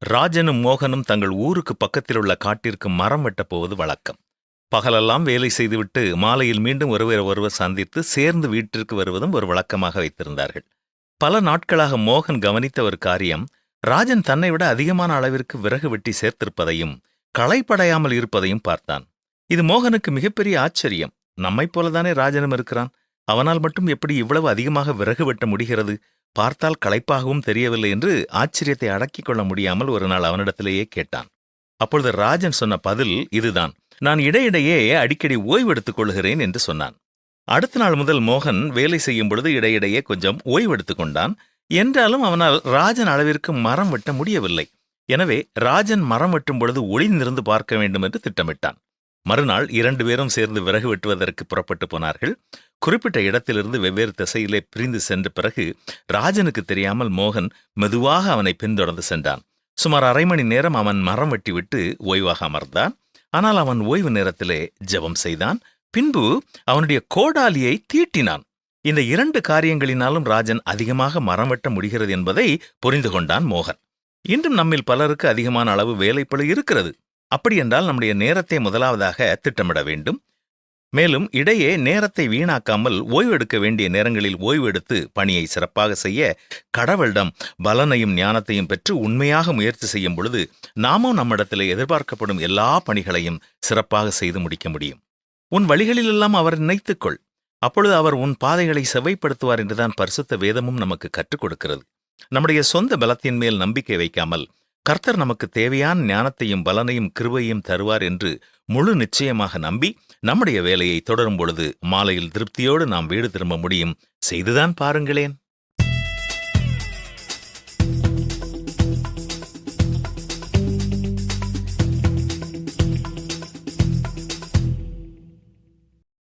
ராஜனும் மோகனும் தங்கள் ஊருக்கு பக்கத்தில் உள்ள காட்டிற்கு மரம் வெட்டப் போவது வழக்கம். பகலெல்லாம் வேலை செய்துவிட்டு மாலையில் மீண்டும் ஒருவர் சந்தித்து சேர்ந்து வீட்டிற்கு வருவதும் ஒரு வழக்கமாக வைத்திருந்தார்கள். பல நாட்களாக மோகன் கவனித்த ஒரு காரியம், ராஜன் தன்னை விட அதிகமான அளவிற்கு விறகு வெட்டி சேர்த்திருப்பதையும் களைப்படையாமல் இருப்பதையும் பார்த்தான். இது மோகனுக்கு மிகப்பெரிய ஆச்சரியம். நம்மைப் போலதானே ராஜனும் இருக்கிறான். அவனால் மட்டும் எப்படி இவ்வளவு அதிகமாக விறகு வெட்ட முடிகிறது? பார்த்தால் களைப்பாகவும் தெரியவில்லை என்று ஆச்சரியத்தை அடக்கிக் கொள்ள முடியாமல் ஒரு நாள் அவனிடத்திலேயே கேட்டான். அப்பொழுது ராஜன் சொன்ன பதில் இதுதான். நான் இடையிடையே அடிக்கடி ஓய்வெடுத்துக் கொள்கிறேன் என்று சொன்னான். அடுத்த நாள் முதல் மோகன் வேலை செய்யும் பொழுது இடையிடையே கொஞ்சம் ஓய்வெடுத்துக் கொண்டான். என்றாலும் அவனால் ராஜன் அளவிற்கு மரம் வெட்ட முடியவில்லை. எனவே ராஜன் மரம் வெட்டும் பொழுது ஒளிந்திருந்து பார்க்க வேண்டும் என்று திட்டமிட்டான். மறுநாள் 2 பேரும் சேர்ந்து விறகு வெட்டுவதற்கு புறப்பட்டு போனார்கள். குறிப்பிட்ட இடத்திலிருந்து வெவ்வேறு திசையிலே பிரிந்து சென்ற பிறகு ராஜனுக்கு தெரியாமல் மோகன் மெதுவாக அவனை பின்தொடர்ந்து சென்றான். சுமார் 1/2 மணி நேரம் அவன் மரம் வெட்டிவிட்டு ஓய்வாக அமர்ந்தான். ஆனால் அவன் ஓய்வு நேரத்திலே ஜெபம் செய்தான். பின்பு அவனுடைய கோடாலியை தீட்டினான். இந்த 2 காரியங்களினாலும் ராஜன் அதிகமாக மரம் வெட்ட முடிகிறது என்பதை புரிந்து கொண்டான் மோகன். இன்றும் நம்மில் பலருக்கு அதிகமான அளவு வேலைப்பளு இருக்கிறது. அப்படியென்றால் நம்முடைய நேரத்தை முதலாவதாக திட்டமிட வேண்டும். மேலும் இடையே நேரத்தை வீணாக்காமல் ஓய்வெடுக்க வேண்டிய நேரங்களில் ஓய்வெடுத்து பணியை சிறப்பாக செய்ய கடவுளிடம் பலனையும் ஞானத்தையும் பெற்று உண்மையாக முயற்சி செய்யும் பொழுது நாமும் நம்மிடத்திலே எதிர்பார்க்கப்படும் எல்லா பணிகளையும் சிறப்பாக செய்து முடிக்க முடியும். உன் வழிகளிலெல்லாம் அவர் நினைத்துக்கொள். அப்பொழுது அவர் உன் பாதைகளை செவ்வைப்படுத்துவார் என்றுதான் பரிசுத்த வேதமும் நமக்கு கற்றுக் கொடுக்கிறது. நம்முடைய சொந்த பலத்தின் மேல் நம்பிக்கை வைக்காமல் கர்த்தர் நமக்கு தேவையான ஞானத்தையும் பலனையும் கிருபையும் தருவார் என்று முழு நிச்சயமாக நம்பி நம்முடைய வேலையை தொடரும் பொழுது மாலையில் திருப்தியோடு நாம் வீடு திரும்ப முடியும். செய்துதான் பாருங்களேன்.